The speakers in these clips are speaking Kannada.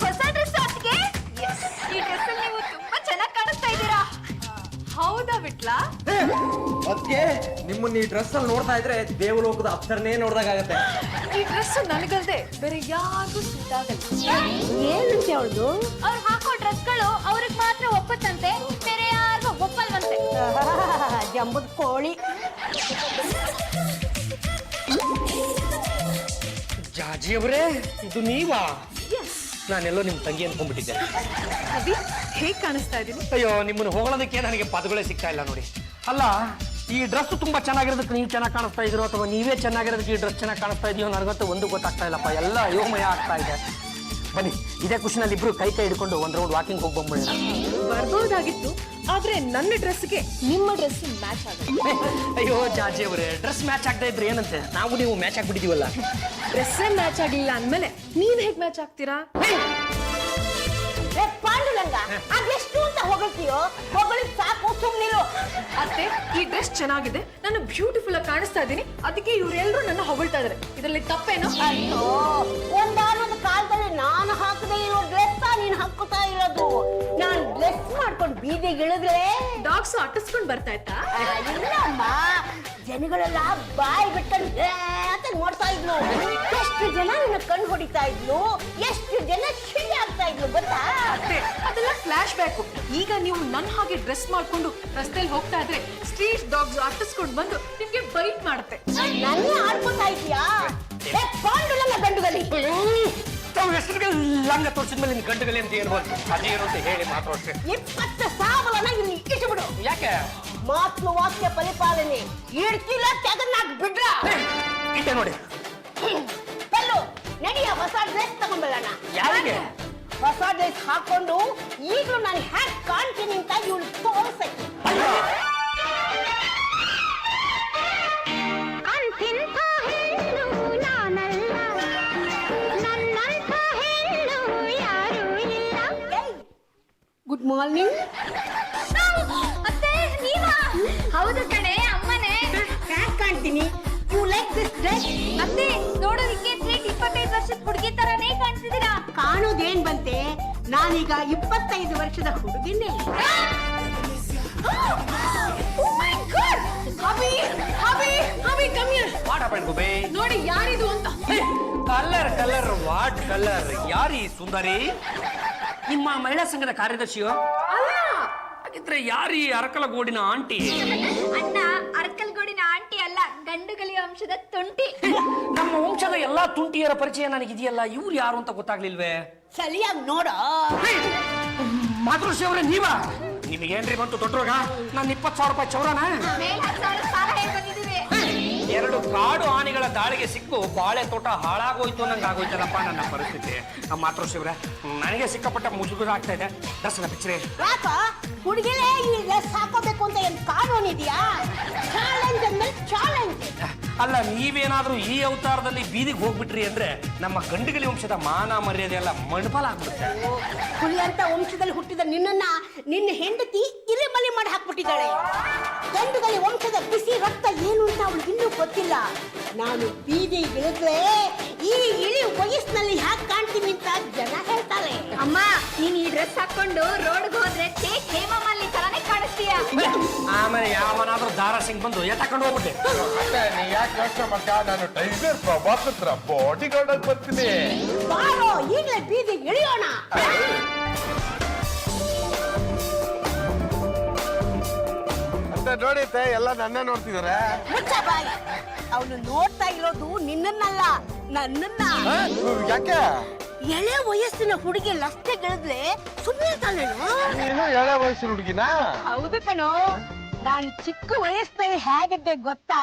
ಹೊಸ ಡ್ರೆಸ್ ಅತ್ತಿಗೆ. ಈ ಡ್ರೆಸ್ ಅಲ್ಲಿ ನೀವು ತುಂಬಾ ಚೆನ್ನಾಗಿ ಕಾಣಿಸ್ತಾ ಇದ್ದೀರಾ. ಹೌದಾ ಬಿಟ್ಲಾ? ಅದಕ್ಕೆ ನಿಮ್ಮನ್ನ ಈ ಡ್ರೆಸ್ ಅಲ್ಲಿ ನೋಡ್ತಾ ಇದ್ರೆ ದೇವಲೋಕದ ಅಪ್ಸರನೇ ನೋಡ್ದಾಗತ್ತೆ. ಈ ಡ್ರೆಸ್ ನನಗಲ್ದೆ ಬೇರೆ ಯಾರಿಗೂ ಸೂಟ್ ಆಗಲ್ಲ. ಏನಂತೆ ಅವಳದು? ಅವ್ರು ಹಾಕೋ ಡ್ರೆಸ್ಗಳು ಅವ್ರಿಗೆ ಮಾತ್ರ ಒಪ್ಪತ್ತಂತೆ, ಬೇರೆ ಯಾರಿಗೂ ಒಪ್ಪಲ್ವಂತೆ. ಜಂಬದ ಕೋಳಿ. ಜಾಜಿ ಅವರೇ, ಇದು ನೀವಾ? ನಾನೆಲ್ಲೋ ನಿಮ್ ತಂಗಿ ಅನ್ಕೊಂಡ್ಬಿಟ್ಟಿದ್ದೆ. ಅದಿ ಹೇಗ್ ಕಾಣಿಸ್ತಾ ಇದೀನಿ? ಅಯ್ಯೋ, ನಿಮ್ಮನ್ನು ಹೊಗಳೋದಕ್ಕೆ ನನಗೆ ಪದಗಳೇ ಸಿಗ್ತಾ ಇಲ್ಲ ನೋಡಿ. ಅಲ್ಲ, ಈ ಡ್ರೆಸ್ ತುಂಬಾ ಚೆನ್ನಾಗಿರೋದಕ್ಕೆ ನೀವು ಚೆನ್ನಾಗಿ ಕಾಣಿಸ್ತಾ ಇದ್ರು, ಅಥವಾ ನೀವೇ ಚೆನ್ನಾಗಿರೋದಕ್ಕೆ ಈ ಡ್ರೆಸ್ ಚೆನ್ನಾಗಿ ಕಾಣಿಸ್ತಾ ಇದೆಯೋ ನನಗಂತೂ ಒಂದು ಗೊತ್ತಾಗ್ತಾ ಇಲ್ಲಪ್ಪ. ಎಲ್ಲ ಅಯೋಮಯ ಆಗ್ತಾ ಇದೆ. ಬನ್ನಿ, ಇದೇ ಖುಷಿನಲ್ಲಿ ಇಬ್ರು ಕೈ ಹಿಡ್ಕೊಂಡು ಒಂದ್ ರೌಂಡ್ ವಾಕಿಂಗ್ ಹೋಗಿ ಬಂದ್ಬಿಡೋಣ. ಬರ್ಬೋದಾಗಿತ್ತು, ಆದ್ರೆ ನನ್ನ ಡ್ರೆಸ್ಗೆ ನಿಮ್ಮ ಡ್ರೆಸ್ ಮ್ಯಾಚ್ ಆಗಲ್ಲ. ಅಯ್ಯೋ ಜಾಜಿ ಅವರೇ, ಡ್ರೆಸ್ ಮ್ಯಾಚ್ ಆಗ್ತಾ ಇದ್ರೆ ಏನಂತೆ, ನಾವು ನೀವು ಮ್ಯಾಚ್ ಆಗ್ಬಿಟ್ಟಿದೀವಲ್ಲ. ಡ್ರೆಸ್ಸೇ ಮ್ಯಾಚ್ ಆಗಿಲ್ಲ ಅಂದ್ಮೇಲೆ ನೀವ್ ಹೇಗ್ ಮ್ಯಾಚ್ ಆಗ್ತೀರಾ? ಪಾಂಡುರಂಗ, ಅದೆಷ್ಟು ಅಂತ ಹೊಗಳ್ತೀಯೋ? ಹೊಗಳಿದ್ ಸಾಕು, ಸುಮ್ನಿರು. ಅತ್ತೆ, ಈ ಡ್ರೆಸ್ ಚೆನ್ನಾಗಿದೆ, ನಾನು ಬ್ಯೂಟಿಫುಲ್ ಆಗಿ ಕಾಣಿಸ್ತಾ ಇದ್ದೀನಿ, ಅದಕ್ಕೆ ಇವರೆಲ್ಲರೂ ನನ್ನ ಹೊಗಳ್ತಾ ಇದಾರೆ. ಇದರಲ್ಲಿ ತಪ್ಪೇನು? ಅಯ್ಯೋ, ಒಂದಾನೊಂದು ಕಾಲದಲ್ಲಿ ನಾನು ಹಾಕದೇ ಇರೋ ಡ್ರೆಸ್ ನೀನ್ ಹಾಕುತ್ತಾ ಇರೋದು. ನಾನ್ ಡ್ರೆಸ್ ಮಾಡ್ಕೊಂಡು ಬೀದಿಗೆ ಇಳಿದ್ರೆ ಡಾಗ್ಸ್ ಅಟ್ಟಿಸ್ಕೊಂಡ್ ಬರ್ತಾ ಇತ್ತಾ? ಇಲ್ಲಮ್ಮ, ಜನಗಳೆಲ್ಲ ಬಾಯಿ ಬಿಟ್ಕೊಂಡು ಅಂತ ನೋಡ್ತಾ ಇದ್ಲು. ಎಷ್ಟು ಜನ ನಿನ್ನ ಕಣ್ಣು ಹೊಡಿತಾ ಇದ್ಲು, ಎಷ್ಟು ಜನ ಚಿಡಿ ಆಗ್ತಾ ಇದ್ಲು ಗೊತ್ತಾ? ಅತ್ತೆ, ಅದೆಲ್ಲ ಫ್ಲಾಶ್ ಬ್ಯಾಕ್. ಈಗ ನೀವು ನನ್ನ ಹಾಗೆ ಡ್ರೆಸ್ ಮಾಡ್ಕೊಂಡು ರಸ್ತೆಯಲ್ಲಿ ಹೋಗ್ತಾ ಇದ್ರೆ ಸ್ಟ್ರೀಟ್ ಡಾಗ್ಸ್ ಅಟ್ಟಿಸ್ಕೊಂಡು ಬಂದು ನಿಮ್ಗೆ ಬೈಟ್ ಮಾಡುತ್ತೆ. ನನ್ನೇ ಆಡ್ಕೊತಾ ಇದೀಯಾ? ಪಾಂಡುಲಂಗ ಗಂಡುಗಲಿ. ತಾವು ಹೆಸರಿಗೆ ಲಂಗ ತೋರಿಸಿದ್ಮೇಲೆ ನಿನ್ ಗಂಟುಗಲಿ ಅಂತ ಹೇಳ್ಬೋದು. ಅದೇನು ಅಂತ ಹೇಳಿ ಮಾತಾಡ್ತೆ. 20 ಸಾವಲನ್ನ ಇಲ್ಲಿ ಇಟ್ಟುಬಿಡು. ಯಾಕೆ? ಮಾತು ವಾಕ್ಯ ಪರಿಪಾಲನೆ ಇಡ್ತಿಲ್ಲ, ತೆಗನ್ನಾಕ್ ಬಿಡ್ರ. ಇಟ್ಟೆ ನೋಡಿ. ಕಲ್ಲು ನಡಿಯ, ಹೊಸ ಡ್ರೆಸ್ ತಗೊಂಡ್ಬರೋಣ. ಯಾರಿಗೆ? ಹೊಸ ಡ್ರೆಸ್ ಹಾಕೊಂಡು ಈಗಲೂ ನಾನು ಹ್ಯಾಕ್ ಕಾಣ್ತೀನಿ ಅಂತ ಇವಳು ತೋರ್ಸಕ್ಕೆ. Good morning. ಅತ್ತೆ, ನೀವಾ? ಹೌದು ಕಣೆ, ಅಮ್ಮನೇ. ಹ್ಯಾಕ್ ಕಾಣ್ತೀನಿ? You like this dress? ಅತ್ತೆ, ನೋಡೋದಿಕ್ಕೆ 25 ವರ್ಷದ ಹುಡುಗಿ ತರಾನೇ ಕಾಣಿಸ್ತಿದ್ದೀರಾ. ಕಾಣೋದೇನ್ ಬಂತೆ? ನಾನೀಗ 25 ವರ್ಷದ ಹುಡುಗಿನೇ. ನೋಡಿ ಯಾರಿದು ಅಂತ. Colour colour what colour? ಯಾರೀ ಸುಂದರಿ? ನಿಮ್ಮ ಮಹಿಳಾ ಸಂಘದ ಕಾರ್ಯದರ್ಶಿಯೋ? ಅಲ್ಲ. ಹಾಗಿದ್ರೆ ಯಾರೀ ಅರಕಲಗೋಡಿನ ಆಂಟಿ? ಅಣ್ಣ, ಅರ್ಕಲ್ಗೋಡಿನ ಆಂಟಿ ಅಲ್ಲ, ಗಂಡುಗಲಿಯ ವಂಶದ ತುಂಟಿ. ನಮ್ಮ ವಂಶದ ಎಲ್ಲಾ ತುಂಟಿಯರ ಪರಿಚಯ ನನಗಿದೆಯಲ್ಲ, ಇವ್ರು ಯಾರು ಅಂತ ಗೊತ್ತಾಗ್ಲಿಲ್ವೇ? ಸರಿಯಾಗಿ ನೋಡ. ಮಾತೃಶ್ರೀ ಅವರೇ, ನೀವಾ? ನಿಮಗೇನ್ರಿ ಬಂತು ದೊಡ್ಡವಾಗ? ನಾನು 20,000 ರೂಪಾಯಿ ಚೌರನ? ಮೇಲೆ 10,000 ಸಾಲ ಹೇಗೆ ಬಂದಿದ್ದೀವಿ? 2 ಕಾಡು ಆನೆಗಳ ದಾಳಿಗೆ ಸಿಕ್ಕು ಬಾಳೆ ತೋಟ ಹಾಳಾಗೋಯ್ತು ಅನ್ನಂಗೆ ಆಗೋಯ್ತಲ್ಲಪ್ಪ ನನ್ನ ಪರಿಸ್ಥಿತಿ. ಮಾತೃಶ್ರೀ ಅವರೇ, ನನಗೆ ಸಿಕ್ಕಾಪಟ್ಟ ಮುಜುಗರ ಆಗ್ತಾ ಇದೆ. ಡ್ರೆಸ್ನ ಪಿಕ್ಚರೇ ಯಾಕ ಹುಡುಗಿಲೇ ಈ ಡ್ರೆಸ್ ಹಾಕೋಬೇಕು ಅಂತ ಏನ್ ಕಾನೂನು ಇದೆಯಾ? ಚಾಲೆಂಜ್ ಅಂದ್ರೆ ಚಾಲೆಂಜ್. ಅಲ್ಲ, ನೀವೇನಾದ್ರೂ ಈ ಅವತಾರದಲ್ಲಿ ಬೀದಿಗೆ ಹೋಗ್ಬಿಟ್ರಿ ಅಂದ್ರೆ ನಮ್ಮ ಗಂಡುಗಲಿ ವಂಶದ ಮಾನ ಮರ್ಯಾದೆ ಎಲ್ಲ ಮಣ್ಪಾಲ ಆಗ್ಬಿಡುತ್ತೆ. ಹುಲಿ ಅಂತ ವಂಶದಲ್ಲಿ ಹುಟ್ಟಿದ ನಿನ್ನ ಹೆಂಡತಿ ಇರಿಮಲಿ ಮಾಡಿ ಹಾಕ್ಬಿಟ್ಟಿದ್ದಾಳೆ. ಗಂಡುಗಲಿ ವಂಶದ ಬಿಸಿ ರಕ್ತ ಏನು ಅಂತ ಅವಳಿಗೆ ಇನ್ನೂ ಗೊತ್ತಿಲ್ಲ. ನಾನು ಬೀದಿ ಇಳಿದ್ರೆ ಈ ಇಳಿ ವಯಸ್ಸಿನಲ್ಲಿ ಹ್ಯಾಕ್ ಕಾಣ್ತೀನಿ ಅಂತ ಜನ ಹೇಳ್ತಾರೆ. ಅಮ್ಮ, ನೀನ್ ಈ ಡ್ರೆಸ್ ಹಾಕೊಂಡು ರೋಡ್ಗೆ ಹೋದ್ರೆ ಹೇಮಮಾಲಿನಿ ತರಾನೇ ಕಾಣಿಸ್ತೀಯ. ಆಮೇಲೆ ಯಾವನಾದ್ರೂ ದಾರಾ ಸಿಂಗ್ ಬಂದು ಎತ್ತಕೊಂಡು ಹೋಗ್ಬಿಟ್ಟೆ. ನೀ ಯಾಕೆ ಯೋಚನೆ ಮಾಡ್ಕ? ನಾನು ಟೈಗರ್ ಪ್ರಭಾತ್ ಹತ್ರ ಬಾಡಿ ಗಾರ್ಡ್ ಆಗಿ ಬರ್ತೀನಿ. ಬಾರೋ, ಈಗಲೇ ಬೀದಿಗೆ ಇಳಿಯೋಣ. ಅಂತ ನೋಡಿತೆ ಎಲ್ಲ ನನ್ನ ನೋಡ್ತಿದಾರೆ. ಮುಚ್ಚ ಬಾಯಿ. ಅವನು ನೋಡ್ತಾ ಇರೋದು ನಿನ್ನನ್ನಲ್ಲ, ನನ್ನನ್ನ. ಯಾಕೆ? ಎಳೆ ವಯಸ್ಸಿನ ಹುಡುಗಿ ಲಸ್ತೆ ಗೆಳಿದ್ರೆ ಸುಮ್ಮನೆ ತಾನೇನು? ನೀನು ಎಳೆ ವಯಸ್ಸಿನ ಹುಡುಗಿನ? ಹೌದು ಕಣೋ, ನಾನು ಚಿಕ್ಕ ವಯಸ್ಸಿನಲ್ಲಿ ಹೇಗಿದ್ದೆ ಗೊತ್ತಾ?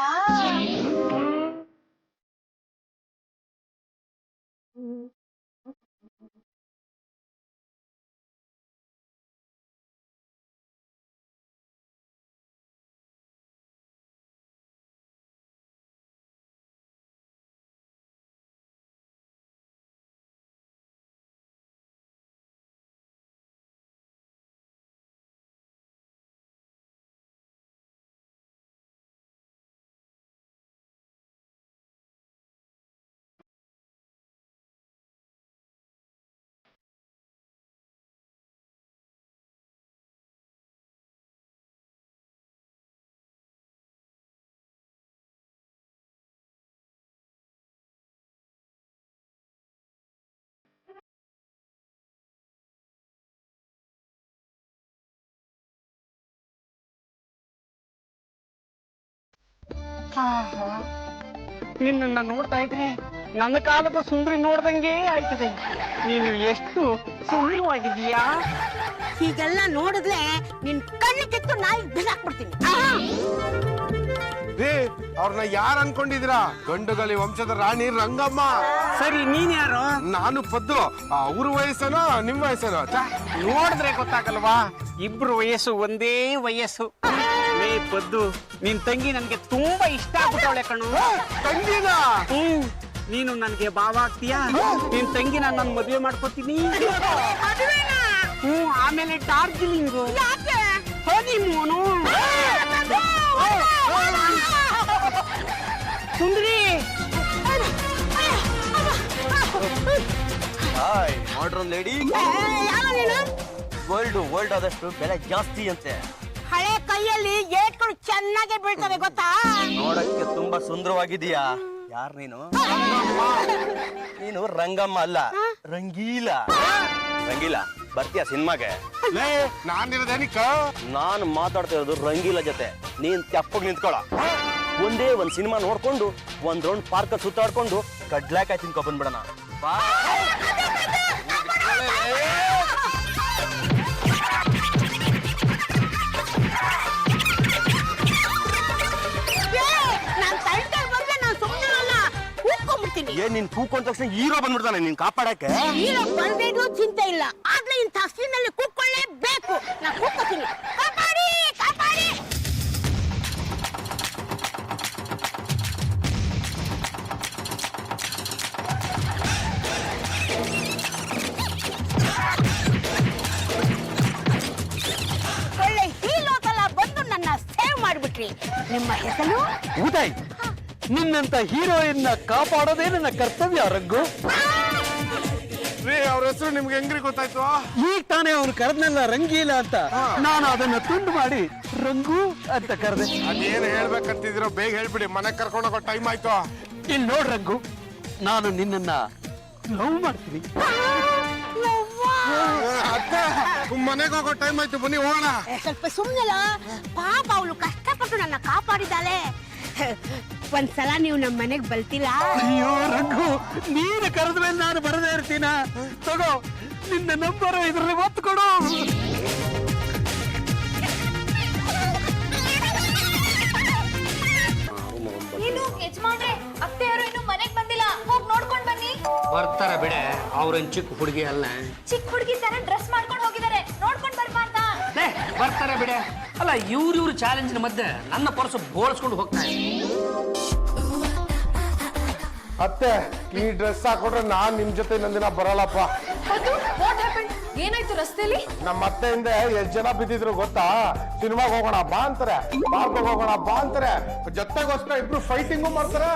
ನಿನ್ನ ನೋಡ್ತಾ ಇದ್ರೆ ನನ್ನ ಕಾಲದ ಸುಂದರಿ ನೋಡ್ದಂಗೆ ಆಯ್ತದೆ. ನೀನು ಎಷ್ಟು ಸುಂದರವಾಗಿದೀಯಾ. ಹೀಗೆಲ್ಲ ನೋಡಿದ್ರೆ ನಿನ್ ಕಣ್ಣು ಕಿತ್ತು ನಾಯಿ ಬಿಸಾಕ್ಬಿಡ್ತೀನಿ. ಅವ್ರನ್ನ ಯಾರು ಅನ್ಕೊಂಡಿದ್ದೀರಾ? ಗಂಡುಗಲಿ ವಂಶದ ರಾಣಿ ರಂಗಮ್ಮ. ಸರಿ, ನೀನ್ ಯಾರು? ನಾನು ಪದ್ದು. ಅವ್ರ ವಯಸ್ಸೇನೋ ನಿಮ್ ವಯಸ್ಸೇನೋ? ನೋಡಿದ್ರೆ ಗೊತ್ತಾಗಲ್ವಾ, ಇಬ್ರು ವಯಸ್ಸು ಒಂದೇ ವಯಸ್ಸು. ಲೇ ಪದ್ದು, ನಿನ್ ತಂಗಿ ನನ್ಗೆ ತುಂಬಾ ಇಷ್ಟ ಆಗ್ಬಿಟ್ಟವಳೆ ಕಣು. ತಂಗಿನ? ನೀನು ನನ್ಗೆ ಭಾವ ಆಗ್ತೀಯಾ? ನಿನ್ ತಂಗಿ ನಾನು ನನ್ನ ಮದುವೆ ಮಾಡ್ಕೊತೀನಿ. ಆಮೇಲೆ ಡಾರ್ಜಿಲಿಂಗು, ಹನಿಮೂನು. ಸುಂದರಿ, ಹಾಯ್ ಮಾಡ್ರನ್ ಲೇಡಿ. ಯಾರು ನೀನು? ವರ್ಲ್ಡ್ ಆದಷ್ಟು ಬೆಲೆ ಜಾಸ್ತಿ ಅಂತೆ. ಹಳೆ ಕೈಯಲ್ಲಿ ಏಟ್ಗಳು ಚೆನ್ನಾಗಿ ಬೀಳ್ತವೆ ಗೊತ್ತಾ? ನೋಡಕ್ಕೆ ತುಂಬಾ ಸುಂದರವಾಗಿದೀಯಾ. ಯಾರ್ ನೀನು? ನೀನು ರಂಗಮ್ಮ ಅಲ್ಲ, ರಂಗೀಲ. ರಂಗೀಲ, ಬರ್ತೀಯಾ ಸಿನಿಮಾಗೆ? ನಾನಿರೋದೇನಿಕ? ನಾನು ಮಾತಾಡ್ತಾ ಇರೋದು ರಂಗೀಲ ಜೊತೆ. ನೀನ್ ತೆಪ್ಪಗ್ ನಿಂತ್ಕೊಳ. ಒಂದೇ ಒಂದ್ ಸಿನಿಮಾ ನೋಡ್ಕೊಂಡು ಒಂದ್ ರೌಂಡ್ ಪಾರ್ಕ್ ಸುತ್ತಾಡ್ಕೊಂಡು ಕಡ್ಲಾಕಾಯಿ ತಿನ್ಕೊ ಬಂದ್ಬಿಡಣ. ಬಾ. ಏನ್ ನೀನ್ ಕೂಕೊಂಡ ತಕ್ಷಣ ಹೀರೋ ಬಂದ್ಬಿಡ್ತಾನೆ ನೀನ್ ಕಾಪಾಡಕ್ಕೆ? ಹೀರೋ ಬಂದಿದ್ದು ಚಿಂತೆ ಇಲ್ಲ, ಆದ್ರೆ ಇಂಥ ಸೀನಲ್ಲಿ ಕೂತ್ಕೊಳ್ಳೇಬೇಕು. ನಾ ಕೂತ್ಕೋತೀನಿ. ಕಾಪಾಡಿ ಕಾಪಾಡಿ. ಒಳ್ಳೆ ಹೀರೋ ತರ ಬಂದು ನನ್ನ ಸೇವ್ ಮಾಡ್ಬಿಟ್ರಿ. ನಿಮ್ಮ ಹೆಸರು? ಉದಯ್. ನಿನ್ನಂತ ಹೀರೋಯಿನ್ನ ಕಾಪಾಡೋದೇ ನನ್ನ ಕರ್ತವ್ಯ ರಂಗು. ಅವ್ರ ಹೆಸರು ನಿಮ್ಗೆ ಹೆಂಗ್ರಿ ಗೊತ್ತಾಯ್ತು? ಈಗ ತಾನೇ ಅವನು ಕರೆದ್ನಲ್ಲ ರಂಗೀಲ ಅಂತ, ನಾನು ಅದನ್ನ ತುಂಡು ಮಾಡಿ ರಂಗು ಅಂತ ಕರೆದೆ. ಅದೇನ್ ಹೇಳ್ಬೇಕಂತಿದ್ರು ಬೇಗ ಹೇಳ್ಬಿಡಿ, ಮನೆಗ್ ಕರ್ಕೊಂಡೋಗೋ ಟೈಮ್ ಆಯ್ತು. ಇಲ್ಲಿ ನೋಡ್ ರಂಗು, ನಾನು ನಿನ್ನನ್ನ ಲವ್ ಮಾಡ್ತೀನಿ. ಅತ್ತೆ, ಮನೆಗೆ ಹೋಗೋ ಟೈಮ್ ಆಯ್ತು, ಬನ್ನಿ ಹೋಗೋಣ. ಸ್ವಲ್ಪ ಸುಮ್ಮನೆಲ್ಲ, ಪಾಪ ಅವಳು ಕಷ್ಟಪಟ್ಟು ನನ್ನ ಕಾಪಾಡಿದ್ದಾಳೆ. ಒಂದ್ಸಲ ನೀವು ನಮ್ಮ ಮನೆಗೆ ಬಲ್ತಿಲ್ಲ? ಅಯ್ಯೋ ರಂಗು, ನೀನು ಕರೆದ ಮೇಲೆ ನಾನು ಬರದೇ ಇರ್ತೀನ. ತಗೋ ನಿನ್ನ ನಂಬರ್, ಇದ್ರಲ್ಲಿ ಒತ್ತು ಕೊಡು. ಏನು ಯಜಮಾನ್ರೆ, ಅತ್ತೆಯವರು ಇನ್ನು ಮನೆಗ್ ಬಂದಿಲ್ಲ, ಹೋಗಿ ನೋಡ್ಕೊಂಡ್ ಬನ್ನಿ. ಬರ್ತಾರೆ ಬಿಡೆ, ಅವ್ರೇನ್ ಚಿಕ್ಕ ಹುಡುಗಿ ಅಲ್ಲ. ಚಿಕ್ಕ ಹುಡುಗಿ ತರ ಡ್ರೆಸ್ ಮಾಡ್ಕೊಂಡು ಹೋಗಿದ್ದಾರೆ, ನೋಡ್ಕೊಂಡ್ ಬರ್ಬಾ ಅಂತ. ಬರ್ತಾರೆ ಬಿಡೆ. ಅಲ್ಲ, ಇವ್ರ ಚಾಲೆಂಜಿನ ಮಧ್ಯೆ ನನ್ನ ಪರ್ಸು ಬೋಳ್ಸ್ಕೊಂಡು ಹೋಗ್ತಾರೆ. ಅತ್ತೆ, ಈ ಡ್ರೆಸ್ ಹಾಕೊಂಡ್ರೆ ನಾನ್ ನಿಮ್ ಜೊತೆ ನಂದಿನ ಬರಲ್ಲಪ್ಪ. ಏನಾಯ್ತು ರಸ್ತೆಲಿ? ನಮ್ಮ ಅತ್ತೆಯಿಂದ ಎಷ್ಟ್ ಜನ ಬಿದ್ದಿದ್ರು ಗೊತ್ತಾ? ಸಿನಿಮಾಗ್ ಹೋಗೋಣ ಬಾ ಅಂತಾರೆ, ಪಾರ್ಕ್ ಹೋಗೋಣ ಬಾ ಅಂತಾರೆ, ಜೊತೆಗೋಸ್ಕರ ಇಬ್ರು ಫೈಟಿಂಗು ಮಾಡ್ತಾರೆ.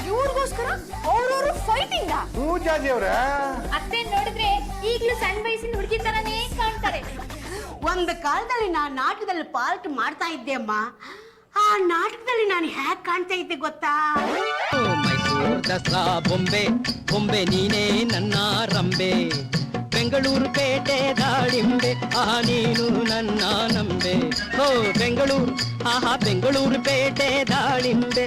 ಇವ್ರಿಗೋಸ್ಕರ ಅವ್ರವ್ರು ಫೈಟಿಂಗ್? ಹ್ಞೂ ಜಾಜಿ ಅವ್ರೆ. ಅತ್ತೆ ನೋಡಿದ್ರೆ ಈಗ್ಲೂ ಸಣ್ಣ ವಯಸ್ಸಿನ ಹುಡುಗಿ ತರನೇ ಕಾಣ್ತಾರೆ. ಒಂದು ಕಾಲದಲ್ಲಿ ನಾನು ನಾಟಕದಲ್ಲಿ ಪಾರ್ಟ್ ಮಾಡ್ತಾ ಇದ್ದೆ ಅಮ್ಮ. ಆ ನಾಟಕದಲ್ಲಿ ನಾನು ಹ್ಯಾಕ್ ಕಾಣ್ತಾ ಇದ್ದೆ ಗೊತ್ತಾ? ಮೈಸೂರು ದಸರಾ ಬೊಂಬೆ ಬೊಂಬೆ ನೀನೇ ನನ್ನ ರಂಬೆ, ಬೆಂಗಳೂರು ಪೇಟೆ ದಾಳಿಂಬೆ ನೀನು ನನ್ನ ನಂಬೆ. ಓ ಬೆಂಗಳೂರು, ಬೆಂಗಳೂರು ಪೇಟೆ ದಾಳಿಂಬೆ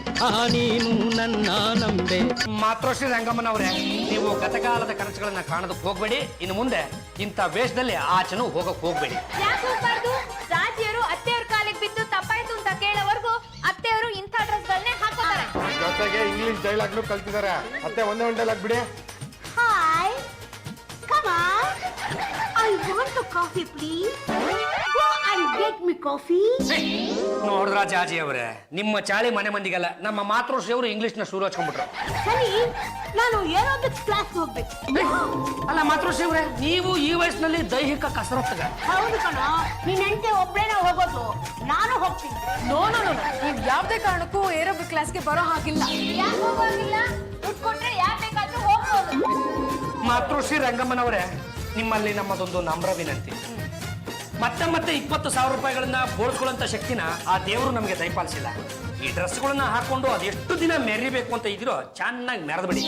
ನೀನು ನನ್ನ ನಂಬೆ. ಮಾತೃಶ್ರೀ ರಂಗಮ್ಮನವ್ರೆ, ನೀವು ಗತಕಾಲದ ಕನಸುಗಳನ್ನ ಕಾಣೋದಕ್ಕೆ ಹೋಗ್ಬೇಡಿ. ಇನ್ನು ಮುಂದೆ ಇಂಥ ವೇಷದಲ್ಲಿ ಆಚೆನೂ ಹೋಗಕ್ ಹೋಗ್ಬೇಡಿ. ಯಾಕೆ ಹೋಗ್ಬಾರ್ದು? ರಾಜಿಯವರು ಅತ್ತೆಯವ್ರ ಕಾಲಿಗೆ ಬಿದ್ದು ತಪ್ಪಾಯ್ತು ಅಂತ ಕೇಳೋವರೆಗೂ ಅತ್ತೆಯವರು ಇಂಥ ಡ್ರೆಸ್ಗಳನ್ನೇ ಹಾಕೋತಾರೆ. ಜೊತೆಗೆ ಇಂಗ್ಲಿಷ್ ಡೈಲಾಗ್ನು ಕಲ್ತಿದ್ದಾರೆ. ಅತ್ತೆ, ಒಂದೇ ಒಂದು ಡೈಲಾಗ್ ಬಿಡಿ. Hi, come on, I want a coffee please. Go and get me coffee. ನೋಡಿದ್ರ ಜಾಜಿ ಅವರೇ, ನಿಮ್ಮ ಚಾಳಿ ಮನೆ ಮಂದಿಗಲ್ಲ, ನಮ್ಮ ಮಾತೃಶ್ರೀ ಅವರು ಇಂಗ್ಲಿಷ್ನ ಶುರು ಹಚ್ಕೊಂಡ್ಬಿಟ್ರು. ಸರಿ, ನಾನು ಏರೋಬಿಕ್ಸ್ ಕ್ಲಾಸ್ ಹೋಗ್ಬೇಕು. ಅಲ್ಲ ಮಾತೃಶ್ರೀ ಅವರೇ, ನೀವು ಈ ವಯಸ್ಸಿನಲ್ಲಿ ದೈಹಿಕ ಕಸರತ್ತಗ? ಹೌದು ಕಣ, ನೀನ್ ಹೆಂಡತಿ ಒಬ್ಳೇನೆ ಹೋಗೋದು, ನಾನು ಹೋಗ್ತೀನಿ. ನೋ ನೋ ನೋ, ನೀವ್ ಯಾವ್ದೇ ಕಾರಣಕ್ಕೂ ಏರೋಬಿಕ್ ಕ್ಲಾಸ್ಗೆ ಬರೋ ಹಾಗಿಲ್ಲ. ಯಾಕೆ ಹೋಗೋಗಿಲ್ಲ? ದುಡ್ಡು ಕೊಟ್ರೆ ಯಾಕೆ ಬೇಕಾದ್ರೂ ಹೋಗ್ಬೋದು. ಮಾತೃಶ್ರೀ ರಂಗಮ್ಮನವರೇ, ನಿಮ್ಮಲ್ಲಿ ನಮ್ಮದೊಂದು ನಮ್ರ ವಿನಂತಿ. ಮತ್ತೆ ಮತ್ತೆ 20,000 ರೂಪಾಯಿಗಳನ್ನ ಬೋಳ್ಸ್ಕೊಳ್ಳೋಂಥ ಶಕ್ತಿನ ಆ ದೇವರು ನಮಗೆ ದಯಪಾಲಿಸಿಲ್ಲ. ಈ ಡ್ರೆಸ್ಗಳನ್ನ ಹಾಕೊಂಡು ಅದೆಷ್ಟು ದಿನ ಮೆರಿಬೇಕು ಅಂತ ಇದಿರೋ ಚೆನ್ನಾಗಿ ಮೆರೆದ್ಬಿಡಿ.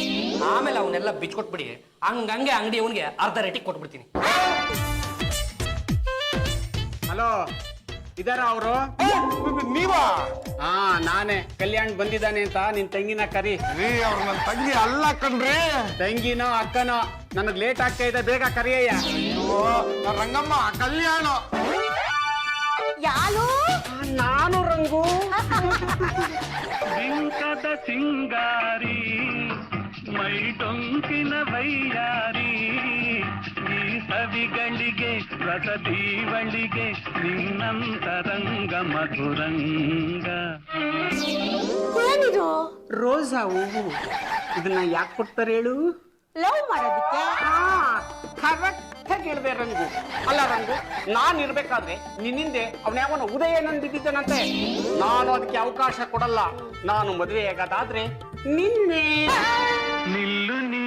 ಆಮೇಲೆ ಅವನ್ನೆಲ್ಲ ಬಿಚ್ಕೊಟ್ಬಿಡಿ. ಹಂಗಂಗೆ ಅಂಗಡಿ ಅವನಿಗೆ ಅರ್ಧ ರೇಟಿಗೆ ಕೊಟ್ಬಿಡ್ತೀನಿ. ಹಲೋ, ಇದಾರ ಅವರು? ನೀವಾ? ಹಾ ನಾನೇ. ಕಲ್ಯಾಣ್ ಬಂದಿದ್ದಾನೆ ಅಂತ ನಿನ್ ತಂಗಿನ ಕರಿ. ರೀ ಅವ್ರು ನನ್ನ ತಂಗಿ ಅಲ್ಲ ಕಣ್ರಿ. ತಂಗಿನೋ ಅಕ್ಕನೋ ನನಗ್ ಲೇಟ್ ಆಗ್ತಾ ಇದೆ, ಬೇಗ ಕರಿಯಯ್ಯ. ಅಯ್ಯೋ, ರಂಗಮ್ಮ ಕಲ್ಯಾಣ. ಯಾರು? ನಾನು ರಂಗು. ಬಿಂಕದ ಸಿಂಗಾರಿ ಮೈ ಟೊಂಕಿನ ವೈಯಾರಿ ಈ ಸವಿಗಳಿಗೆ ರಸದೀವಳಿಗೆ ನಿನ್ನಂತರಂಗ ಮಧುರಂಗ. ಏನಿದು? ರೋಸಾ ಹೂವು. ಇದನ್ನ ಯಾಕೆ ಕೊಡ್ತಾರೆ ಹೇಳು? ಲವ್ ಮಾಡೋದಕ್ಕೆ? ಕರೆಕ್ಟ್ ಆಗಿ ಹೇಳ್ದೆ ರಂಗು. ಅಲ್ಲ ರಂಗು, ನಾನ್ ಇರ್ಬೇಕಾದ್ರೆ ನಿನ್ನಿಂದೆ ಅವನ್ಯಾವನ ಉದಯ ನನ್ ಬಿದ್ದಿದ್ದಾನಂತೆ. ನಾನು ಅದಕ್ಕೆ ಅವಕಾಶ ಕೊಡಲ್ಲ. ನಾನು ಮದುವೆ ಆಗೋದಾದ್ರೆ ನಿನ್ನೆ. ನಿಲ್ಲು ನೀ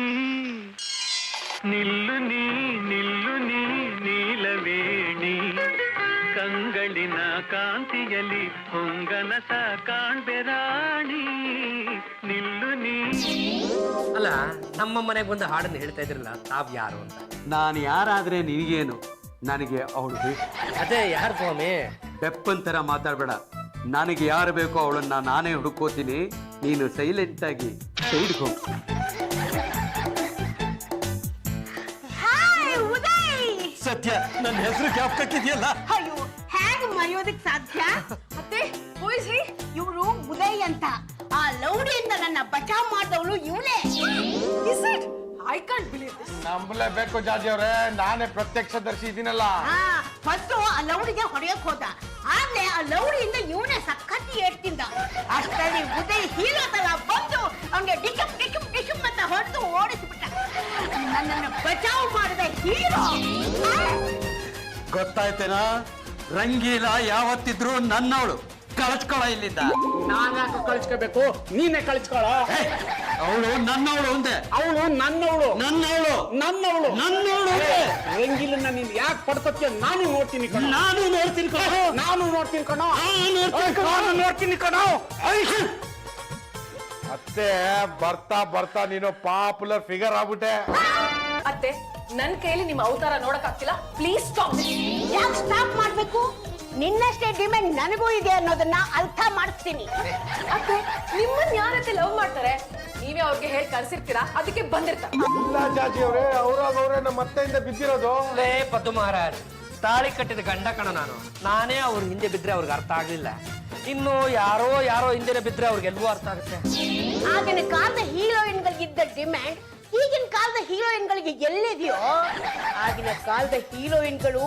ನಿಲ್ಲು ನೀ ನಿಲ್ಲು ನೀ ನೀಲವೇಣಿ ಕಂಗಳಿನ ಕಾಂತಿಯಲ್ಲಿ ಹೊಂಗನಸ ಕಾಣ್ಬೆರಾಣಿ ನಿಲ್ಲು ನೀ. ಅಲ್ಲ, ನಮ್ಮ ಮನೆಗೆ ಬಂದು ಹಾಡನ್ನು ಹೇಳ್ತಾ ಇದ್ರಲ್ಲ, ತಾವ್ ಯಾರು ಅಂತ. ನಾನು ಯಾರಾದ್ರೆ ನಿನಗೇನು, ನನಗೆ ಅವಳು ಬೇಕು. ಅದೇ ಯಾರು ಸ್ವಾಮಿ? ಬೆಪ್ಪನ್ ಥರ ಮಾತಾಡಬೇಡ. ನನಗೆ ಯಾರು ಬೇಕೋ ಅವಳನ್ನ ನಾನೇ ಹುಡುಕೋತೀನಿ. ನೀನು ಸೈಲೆಂಟ್ ಆಗಿ ಸೈಡ್ಗೆ ಹೋಗು. ಹಾಯ್ ಉದಯ್. ಸತ್ಯ, ನನ್ನ ಹೆಸರು ಜ್ಞಾಪಕಕ್ಕಿದೆಯಲ್ಲ. ಅಯ್ಯೋ, ಹೇಗ್ ಮರೆಯೋದಕ್ ಸಾಧ್ಯ? ಅತ್ತೆ who is he? ಇವ್ರು ಉದಯ್ ಅಂತ. ಆ ಲೌಡಿಯಿಂದ ನನ್ನ ಬಚಾವ್ ಮಾಡಿದವಳು ಇವಳೇ. Is it? I can't believe this. ನಂಬಲೇಬೇಕು ಜಾಜಿ ಅವ್ರೆ, ನಾನೇ ಪ್ರತ್ಯಕ್ಷದರ್ಶಿ ಇದೀನಲ್ಲ. ಫಸ್ಟ್ ಆ ಲೌಡಿಗೆ ಹೊಡೆಯಕ್ ಹೋದ. ಆಮೇಲೆ ಆ ಲೌಡಿಯಿಂದ ಇವನೇ ಸಖತ್ ಏಡ್ತಿಂದ. ಅಷ್ಟರಲ್ಲಿ ಉದಯ್ ಹೀರೋ ತರ ಬಂದು ಅವನಿಗೆ ಡಿಕಮ್ ಡಿಕಮ್ ಡಿಕಮ್ ಅಂತ ಹೊಡೆದು ಓಡಿಸ್ಬಿಟ್ಟ. ನನ್ನನ್ನು ಬಚಾವ್ ಮಾಡಿದ ಹೀರೋ. ಗೊತ್ತಾಯ್ತೇನಾ? ರಂಗೀಲ ಯಾವತ್ತಿದ್ರು ನನ್ನವಳು. ಕಳ್ಸ್ಕೊಳ ಇಲ್ಲಿಂದ. ನಾನ್ ಯಾಕೆ ಕಳ್ಸ್ಕೋಬೇಕು? ನೀನೇ ಕಳ್ಸ್ಕೊಳ. ಅವಳು ನನ್ನವಳು ಅಂದೆ. ಅವಳು ನನ್ನವಳು. ನನ್ನವಳು ನನ್ನವಳು. ನನ್ನವಳು. ರಂಗಿಲನ್ನ ನೀನ್ ಯಾಕೆ ಪಡ್ಕೊತೀಯ ನಾನು ನೋಡ್ತೀನಿ ಕಣೋ. ನಾನು ನೋಡ್ತೀನಿ ಕಣೋ. ನಾನು ನೋಡ್ತೀನಿ ಕಣೋ. ನಾನು ನೋಡ್ತೀನಿ ಕಣೋ. ಅತ್ತೆ, ಬರ್ತಾ ಬರ್ತಾ ನೀನು ಪಾಪ್ಯುಲರ್ ಫಿಗರ್ ಆಗ್ಬಿಟ್ಟೆ. ಅತ್ತೆ, ನನ್ ಕೈಲಿ ನಿಮ್ಮ ಅವತಾರ ನೋಡಕ್ ಆಗ್ತಿಲ್ಲ. Please stop. ಯಾಕೆ ಸ್ಟಾಪ್ ಮಾಡ್ಬೇಕು? ನಿನ್ನಷ್ಟೇ ಡಿಮ್ಯಾಂಡ್ ನನಗೂ ಇದೆ ಅನ್ನೋದನ್ನ ಅರ್ಥ ಮಾಡಿಸ್ತೀನಿ. ಅತ್ತೆ, ನಿಮ್ಮನ್ನ ಯಾರತ್ತೆ ಲವ್ ಮಾಡ್ತಾರೆ? ನೀವೇ ಅವ್ರಿಗೆ ಹೇಳಿ ಕಳ್ಸಿರ್ತೀರಾ, ಅದಕ್ಕೆ ಬಂದಿರ್ತಾರೆ. ಇಲ್ಲ ಜಾಜಿ ಅವ್ರೆ, ಅವ್ರಾಗವ್ರೆ ನಮ್ಮ ಅತ್ತೆಯಿಂದ ಬಿದ್ದಿರೋದು. ಲೇ ಪದ್ದು ಮಹಾರಾಜ್, ತಾಳಿ ಕಟ್ಟಿದ ಗಂಡ ಕಣ ನಾನು. ನಾನೇ ಅವ್ರ ಹಿಂದೆ ಬಿದ್ರೆ ಅವ್ರಿಗೆ ಅರ್ಥ ಆಗ್ಲಿಲ್ಲ. ಇನ್ನು ಯಾರೋ ಯಾರೋ ಹಿಂದೆ ಬಿದ್ರೆ ಅವ್ರಿಗೆಲ್ವೂ ಅರ್ಥ ಆಗುತ್ತೆ. ಆಗಿನ ಕಾಲದ ಹೀರೋಯಿನ್ಗಳಿಗಿದ್ದ ಡಿಮ್ಯಾಂಡ್ ಈಗಿನ ಕಾಲದ ಹೀರೋಯಿನ್ಗಳಿಗೆ ಎಲ್ಲಿದೆಯೋ? ಆಗಿನ ಕಾಲದ ಹೀರೋಯಿನ್ಗಳು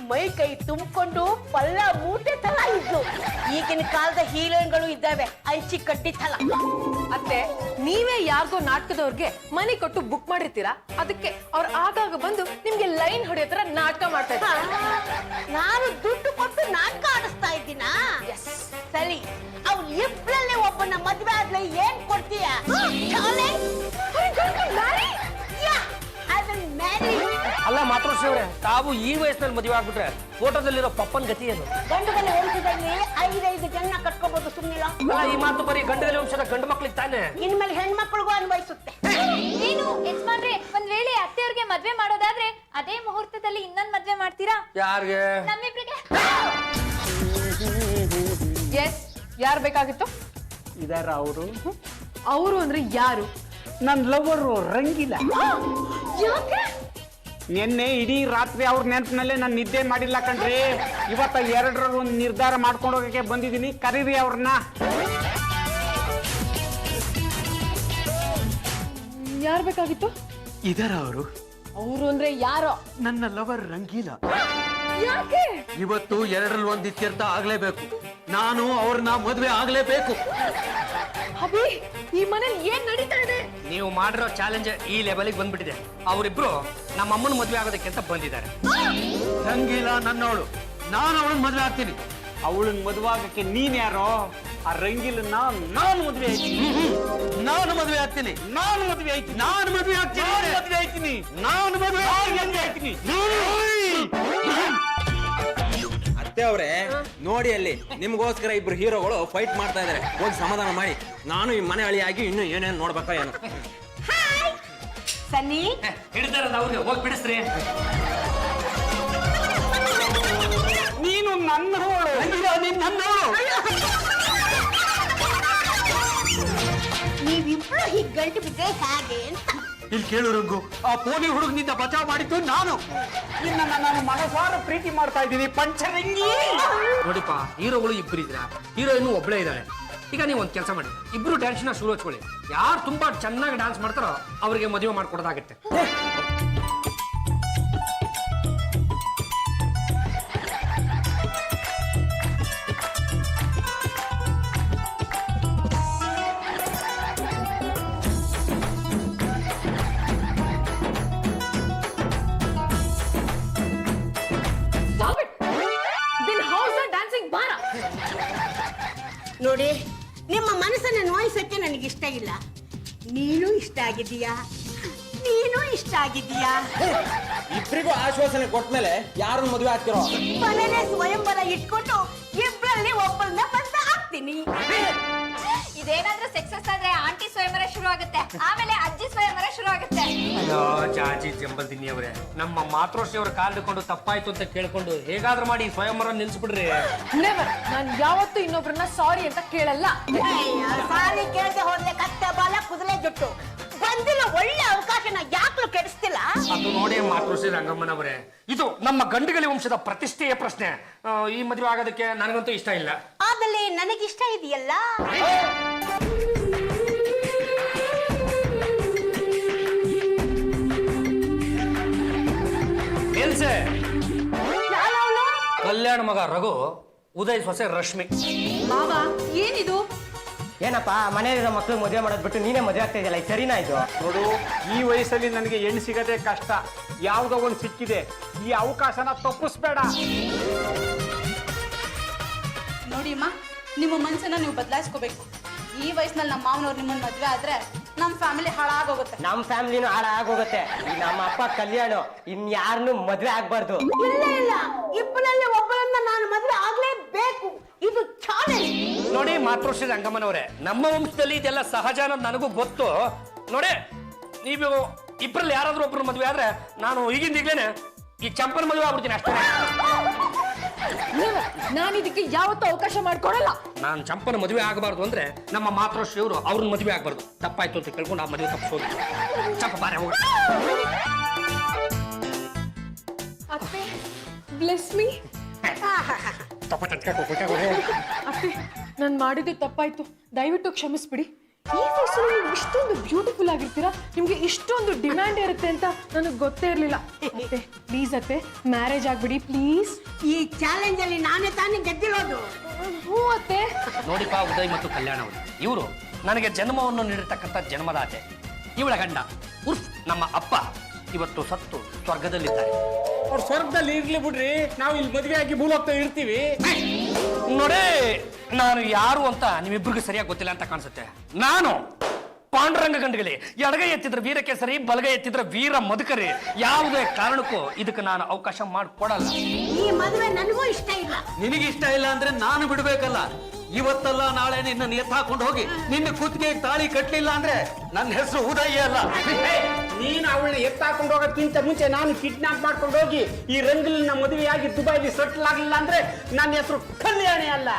ಮೈ ಕೈ ತುಂಬಿಕೊಂಡು ಪಲ್ಲ ಮೂಟೆ ತರ ಇದ್ದು. ಈಗಿನ ಕಾಲದ ಹೀರೋಯಿನ್ಗಳು ಇದ್ದಾವೆ ಅಂಚಿ ಕಡ್ಡಿ ತಲ. ಅತ್ತೆ, ನೀವೇ ಯಾರಿಗೋ ನಾಟಕದವ್ರಿಗೆ ಮನೆ ಕೊಟ್ಟು ಬುಕ್ ಮಾಡಿರ್ತೀರಾ, ಅದಕ್ಕೆ ಅವ್ರು ಆಗಾಗ ಬಂದು ನಿಮ್ಗೆ ಲೈನ್ ಹೊಡೆಯೋ ತರ ನಾಟಕ ಮಾಡ್ತಾ ಇದ್ದಾರೆ. ನಾನು ದುಡ್ಡು ಕೊಟ್ಟು ನಾಟಕ ಆಡಿಸ್ತಾ ಇದ್ದೀನಾ? ಸರಿ, ಅವ್ರು ಇಬ್ಬರಲ್ಲೇ ಒಬ್ಬನ ಮದ್ವೆ ಆದ್ರೆ ಏನ್ ಕೊಡ್ತೀಯ? ಅಲ್ಲ ಮಾತೃಶ್ರೀ ಅವ್ರೆ, ತಾವು ಈ ವಯಸ್ಸಿನಲ್ಲಿ ಮದುವೆ ಆಗ್ಬಿಟ್ರೆ ಫೋಟೋದಲ್ಲಿರೋ ಪಪ್ಪನ್ ಗತಿ ಏನು? ಗಂಡುಗಳ ವಂಶದಲ್ಲಿ 5 ಜನ ಕಟ್ಕೋಬಹುದು, ಸುಮ್ಮನಿಲ್ಲ. ಅಲ್ಲ, ಈ ಮಾತು ಬರೀ ಗಂಡದಲ್ಲಿ ವಂಶದ ಗಂಡು ಮಕ್ಳಿಗೆ ತಾನೆ. ಇನ್ಮೇಲೆ ಹೆಣ್ಮಕ್ಳಿಗೂ ಅನ್ವಯಿಸುತ್ತೆ. ಏನು ಯಜಮಾನ್ರೆ, ಒಂದ್ ವೇಳೆ ಅತ್ತೆಯವ್ರಿಗೆ ಮದ್ವೆ ಮಾಡೋದಾದ್ರೆ ಅದೇ ಮುಹೂರ್ತದಲ್ಲಿ ಇನ್ನೊಂದ್ ಮದ್ವೆ ಮಾಡ್ತೀರಾ? ಯಾರಿಗೆ? ನಮ್ಮಿಬ್ರಿಗೆ. ಎಸ್, ಯಾರು ಬೇಕಾಗಿತ್ತು? ಇದಾರ ಅವರು? ಅವರು ಅಂದ್ರೆ ಯಾರು? ನನ್ ಲವರು ರಂಗಿಲ. ಯಾಕೆ? ನಿನ್ನೆ ಇಡೀ ರಾತ್ರಿ ಅವ್ರ ನೆನಪಿನಲ್ಲೇ ನಾನು ನಿದ್ದೆ ಮಾಡಿಲ್ಲ ಕಣ್ರಿ. ಇವತ್ತ 2ರಲ್ಲಿ ಒಂದು ನಿರ್ಧಾರ ಮಾಡ್ಕೊಂಡು ಹೋಗಕ್ಕೆ ಬಂದಿದ್ದೀನಿ. ಕರೀರಿ ಅವ್ರನ್ನ. ಯಾರು ಬೇಕಾಗಿತ್ತು? ಇದರ ಅವರು ಅವರು ಅಂದ್ರೆ ಯಾರೋ? ನನ್ನ ಲವರ್ ರಂಗೀಲ. ಯಾಕೆ? ಇವತ್ತು 2ರಲ್ಲಿ ಒಂದು ಇತ್ಯರ್ಥ ಆಗ್ಲೇಬೇಕು. ನಾನು ಅವ್ರನ್ನ ಮದುವೆ ಆಗ್ಲೇಬೇಕು. ಅಭಿ, ಈ ಮನೇಲಿ ಏನ್ ನಡೀತಾ ಇದೆ? ನೀವು ಮಾಡಿರೋ ಚಾಲೆಂಜ್ ಈ ಲೆವೆಲ್ಗೆ ಬಂದ್ಬಿಟ್ಟಿದೆ. ಅವರಿಬ್ರು ನಮ್ಮ ಅಮ್ಮನ ಮದುವೆ ಆಗೋದಕ್ಕೆ ಅಂತ ಬಂದಿದ್ದಾರೆ. ರಂಗೀಲ ನನ್ನವಳು, ನಾನು ಅವಳನ್ನ ಮದುವೆ ಆಗ್ತೀನಿ. ಅವಳನ್ನ ಮದುವೆ ಆಗಕ್ಕೆ ನೀನ್ ಯಾರೋ? ಆ ರಂಗಿಲನ್ನ ನಾನು ಮದುವೆ ಆಯ್ತೀನಿ. ನಾನು ಮದುವೆ ಆಗ್ತೀನಿ. ನಾನು ಮದುವೆ ಆಯ್ತೀನಿ. ನಾನು ಮದುವೆ ಆಗ್ತೀನಿ. ಮದುವೆ ಆಯ್ತೀನಿ. ನಾನು ಮದುವೆ ಆಯ್ತೀನಿ. ಅತ್ತೆ ಅವ್ರೆ, ನೋಡಿ ಅಲ್ಲಿ ನಿಮ್ಗೋಸ್ಕರ ಇಬ್ರು ಹೀರೋಗಳು ಫೈಟ್ ಮಾಡ್ತಾ ಇದಾರೆ. ಹೋಗಿ ಸಮಾಧಾನ ಮಾಡಿ. ನಾನು ಈ ಮನೆ ಅಳಿಯಾಗಿ ಇನ್ನು ಏನೇನು ನೋಡ್ಬೇಕಾ ಏನು. ಸನ್ನಿ, ಹಿಡಿದಾರದ ಅವ್ರಿಗೆ ಹೋಗಿ ಬಿಡಿಸ್ರಿ. ನೀನು ನನ್ನವಳು. ನೀವಿಬ್ರು ಹೀಗೆ ಗಂಟು ಬಿದ್ದರೆ ಹೇಗೆ ಅಂತ. ಇಲ್ಲಿ ಕೇಳು ರಂಗು, ಆ ಪೋಲಿ ಹುಡುಗನಿಂದ ಬಚಾವ್ ಮಾಡಿದ್ದು ನಾನು. ನಿನ್ನನ್ನ ನಾನು ಮನಸಾರ ಪ್ರೀತಿ ಮಾಡ್ತಾ ಇದ್ದೀನಿ ಪಂಚರಂಗಿ. ನೋಡಿಪ್ಪ, ಹೀರೋಗಳು ಇಬ್ಬರಿದ್ರ, ಹೀರೋಯಿನ್ ಒಬ್ಳೇ ಇದ್ದಾಳೆ. ಈಗ ನೀವು ಒಂದು ಕೆಲಸ ಮಾಡಿ, ಇಬ್ರು ಡ್ಯಾನ್ಸ್ನ ಶುರು ಹಚ್ಕೊಳ್ಳಿ. ಯಾರು ತುಂಬಾ ಚೆನ್ನಾಗಿ ಡ್ಯಾನ್ಸ್ ಮಾಡ್ತಾರೋ ಅವರಿಗೆ ಮದುವೆ ಮಾಡ್ಕೊಡೋದಾಗತ್ತೆ. ನೋಡಿ, ನಿಮ್ಮ ಮನಸ್ಸನ್ನು ನೋಯಿಸಕ್ಕೆ ನನಗೆ ಇಷ್ಟ ಇಲ್ಲ. ನೀನು ಇಷ್ಟ ಆಗಿದ್ದೀಯಾ, ನೀನು ಇಷ್ಟ ಆಗಿದ್ದೀಯಾ. ಇಬ್ಬರಿಗೂ ಆಶ್ವಾಸನೆ ಕೊಟ್ಮೇಲೆ ಯಾರನ್ನ ಮದುವೆ ಆಗ್ತಿರೋ? ಮನೇಲೆ ಸ್ವಯಂವರ ಇಟ್ಕೊಂಡು ಇಬ್ಬರಲ್ಲಿ ಒಬ್ಬರನ್ನ ಬಂದ ಹಾಕ್ತೀನಿ. ಇದೇನಾದ್ರೂ ಸಕ್ಸಸ್ ಆದ್ರೆ ಆಂಟಿ ಸ್ವಯಂವರ ಶುರು ಆಗುತ್ತೆ, ಆಮೇಲೆ ಅಜ್ಜಿ ಸ್ವಯಂವರ ಶುರು ಆಗುತ್ತೆ. ಅಯ್ಯೋ ಜಾಜಿ ಜಂಬಲ್ದಿನಿ ಅವರೇ, ನಮ್ಮ ಮಾತೃಶ್ರೀ ಅವ್ರ ಕಾಲ್ ಹಿಡ್ಕೊಂಡು ತಪ್ಪಾಯ್ತು ಅಂತ ಕೇಳ್ಕೊಂಡು ಹೇಗಾದ್ರೂ ಮಾಡಿ ಸ್ವಯಂವರ ನಿಲ್ಸ್ಬಿಡ್ರಿ. ನೆವರ್. ನಾನು ಯಾವತ್ತೂ ಇನ್ನೊಬ್ರನ್ನ ಸಾರಿ ಅಂತ ಕೇಳಲ್ಲ. ಸಾರಿ ಕೇಳದೆ ಹೋದ್ರೆ ಕತ್ತೆ ಬಾಲ ಕುದುರೆ ಜುಟ್ಟು. ಬಂದಿಲ್ಲ ಒಳ್ಳೆ ಅವಕಾಶನ ಯಾಕಲೂ ಕೆಡಿಸ್ತಿಲ್ಲ. ಅದು ನೋಡಿ ಮಾತೃಶ್ರೀ ರಂಗಮ್ಮನವರೇ, ಇದು ನಮ್ಮ ಗಂಡುಗಲಿ ವಂಶದ ಪ್ರತಿಷ್ಠೆಯ ಪ್ರಶ್ನೆ. ಈ ಮದುವೆ ಆಗೋದಕ್ಕೆ ನನಗಂತೂ ಇಷ್ಟ ಇಲ್ಲ. ಆದಲ್ಲಿ ನನಗಿಷ್ಟ ಇದೆಯಲ್ಲ. ಕಲ್ಯಾಣ ಮಗ ರಘು, ಉದಯ್ ಸೊಸೆ ರಶ್ಮಿ. ಮಾವ, ಏನಿದು? ಏನಪ್ಪ ಮನೆಯಲ್ಲಿರೋ ಮಕ್ಳು ಮದುವೆ ಮಾಡೋದ್ ಬಿಟ್ಟು ನೀನೇ ಮದುವೆ ಆಗ್ತಾ ಇದೆಯಲ್ಲ, ಸರಿನಾ ಇದು? ನೋಡು, ಈ ವಯಸ್ಸಲ್ಲಿ ನನಗೆ ಹೆಣ್ಣು ಸಿಗದೆ ಕಷ್ಟ. ಯಾವುದೋ ಒಂದು ಸಿಕ್ಕಿದೆ, ಈ ಅವಕಾಶನ ತಪ್ಪಿಸ್ಬೇಡ. ನೋಡಿ ಅಮ್ಮ, ನಿಮ್ಮ ಮನಸ್ಸನ್ನ ನೀವು ಬದಲಾಯಿಸ್ಕೋಬೇಕು. ಈ ವಯಸ್ಸಿನಲ್ಲಿ ನಮ್ಮ ಮಾವನವ್ರು ನಿಮ್ಮನ್ನ ಮದುವೆ ಆದ್ರೆ ನಮ್ಮ ಫ್ಯಾಮಿಲಿ ಹಾಳಾಗೋಗುತ್ತೆ. ನಮ್ಮ ಫ್ಯಾಮಿಲಿನೂ ಹಾಳಾಗೋಗುತ್ತೆ. ನಮ್ಮ ಅಪ್ಪ ಕಲ್ಯಾಣ ಇನ್ಯಾರನ್ನು ಮದುವೆ ಆಗ್ಬಾರ್ದು. ಇಲ್ಲ ಇಲ್ಲ, ಇಬ್ಬರಲ್ಲಿ ಒಬ್ಬರನ್ನ ನಾನು ಮದುವೆ ಆಗ್ಲೇಬೇಕು. ಇದು ಚಾಲೆಂಜ್. ನೋಡಿ ಮಾತೃಶ್ರೀ ರಂಗಮ್ಮನವರೇ, ನಮ್ಮ ವಂಶದಲ್ಲಿ ಇದೆಲ್ಲ ಸಹಜ ಅನ್ನೋದು ನನಗೂ ಗೊತ್ತು. ನೋಡಿ, ನೀವು ಇಬ್ಬರಲ್ಲಿ ಯಾರಾದ್ರೂ ಒಬ್ರು ಮದುವೆ ಆದ್ರೆ ನಾನು ಈಗಿಂದೀಗ್ಲೇನೆ ಈ ಚಂಪನ್ ಮದುವೆ ಆಗ್ಬಿಡ್ತೀನಿ ಅಷ್ಟೇ. ನಾನು ಇದಕ್ಕೆ ಯಾವತ್ತೂ ಅವಕಾಶ ಮಾಡ್ಕೊಡಲ್ಲ. ನಾನು ಚಂಪನ ಮದುವೆ ಆಗಬಾರ್ದು ಅಂದ್ರೆ ನಮ್ಮ ಮಾತೃಶ್ರೀ ಅವರು ಅವ್ರನ್ನ ಮದುವೆ ಆಗ್ಬಾರ್ದು. ತಪ್ಪಾಯ್ತು ಅಂತ ಕೇಳ್ಕೊಂಡು ಆ ಮದುವೆ ತಪ್ಪಿಸೋದು. ಚಂಪ ಬಾರೆ ಹೋಗ. ಅತ್ತೆ, ಬ್ಲೆಸ್ ಮೀ. ಅತ್ತೆ, ನಾನು ಮಾಡಿದ್ದು ತಪ್ಪಾಯ್ತು, ದಯವಿಟ್ಟು ಕ್ಷಮಿಸ್ಬಿಡಿ. ಈ ವಯಸ್ಸಲ್ಲಿ ನೀವು ಇಷ್ಟೊಂದು ಬ್ಯೂಟಿಫುಲ್ ಆಗಿರ್ತೀರಾ, ನಿಮ್ಗೆ ಇಷ್ಟೊಂದು ಡಿಮ್ಯಾಂಡ್ ಇರುತ್ತೆ ಅಂತ ನನಗೆ ಗೊತ್ತೇ ಇರಲಿಲ್ಲ. ಅತ್ತೆ ಪ್ಲೀಸ್ ಅತ್ತೆ, ಮ್ಯಾರೇಜ್ ಆಗ್ಬಿಡಿ ಪ್ಲೀಸ್. ಈ ಚಾಲೆಂಜ್ ಅಲ್ಲಿ ನಾನೇ ತಾನೇ ಗೆದ್ದಿರೋದು. ಹ್ಞೂ ಅತ್ತೆ. ನೋಡಿಪಾ ಉದಯ್ ಮತ್ತು ಕಲ್ಯಾಣ ಅವರು, ಇವರು ನನಗೆ ಜನ್ಮವನ್ನು ನೀಡಿರ್ತಕ್ಕಂಥ ಜನ್ಮದಾತೆ. ಇವಳ ಗಂಡ ಉರ್ಫ್ ನಮ್ಮ ಅಪ್ಪ ಇವತ್ತು ಸತ್ತು ಸ್ವರ್ಗದಲ್ಲಿದ್ದಾರೆ. ಅವ್ರು ಸ್ವರ್ಗದಲ್ಲಿ ಇರ್ಲಿ ಬಿಡ್ರಿ, ನಾವು ಇಲ್ಲಿ ಮದುವೆ ಆಗಿ ಭೂಲೋಕ್ತ ಇರ್ತೀವಿ. ನೋಡಿ, ನಾನು ಯಾರು ಅಂತ ನಿಮ್ಮಿಬ್ರಿಗೂ ಸರಿಯಾಗಿ ಗೊತ್ತಿಲ್ಲ ಅಂತ ಕಾಣಿಸುತ್ತೆ. ನಾನು ಪಾಂಡುರಂಗ ಗಂಡುಗಲಿ, ಎಡಗೈ ಎತ್ತಿದ್ರೆ ವೀರಕೇಸರಿ, ಬಲಗೈ ಎತ್ತಿದ್ರೆ ವೀರ ಮಧುಕರಿ. ಯಾವುದೇ ಕಾರಣಕ್ಕೂ ಇದಕ್ಕೆ ನಾನು ಅವಕಾಶ ಮಾಡಿಕೊಡಲ್ಲ. ಈ ಮದುವೆ ನನಗೂ ಇಷ್ಟ ಇಲ್ಲ. ನಿನಗೆ ಇಷ್ಟ ಇಲ್ಲ ಅಂದ್ರೆ ನಾನು ಬಿಡ್ಬೇಕಲ್ಲ. ಇವತ್ತಲ್ಲ ನಾಳೆ ನಿನ್ನ ಎತ್ತಾಕೊಂಡು ಹೋಗಿ ನಿನ್ನ ಕುತ್ತಿಗೆ ತಾಳಿ ಕಟ್ಲಿಲ್ಲ ಅಂದ್ರೆ ನನ್ನ ಹೆಸರು ಉದಯ ಅಲ್ಲ. ನೀನು ಅವಳನ್ನ ಎತ್ತಾಕೊಂಡು ಹೋಗೋಕ್ಕಿಂತ ಮುಂಚೆ ನಾನು ಕಿಡ್ನಾಪ್ ಮಾಡ್ಕೊಂಡು ಹೋಗಿ ಈ ರಂಗಲಿನ ಮದುವೆಯಾಗಿ ದುಬೈಲಿ ಸೆಟ್ಲ್ ಆಗ್ಲಿಲ್ಲ ಅಂದ್ರೆ ನನ್ನ ಹೆಸರು ಕಲ್ಯಾಣಿ ಅಲ್ಲ.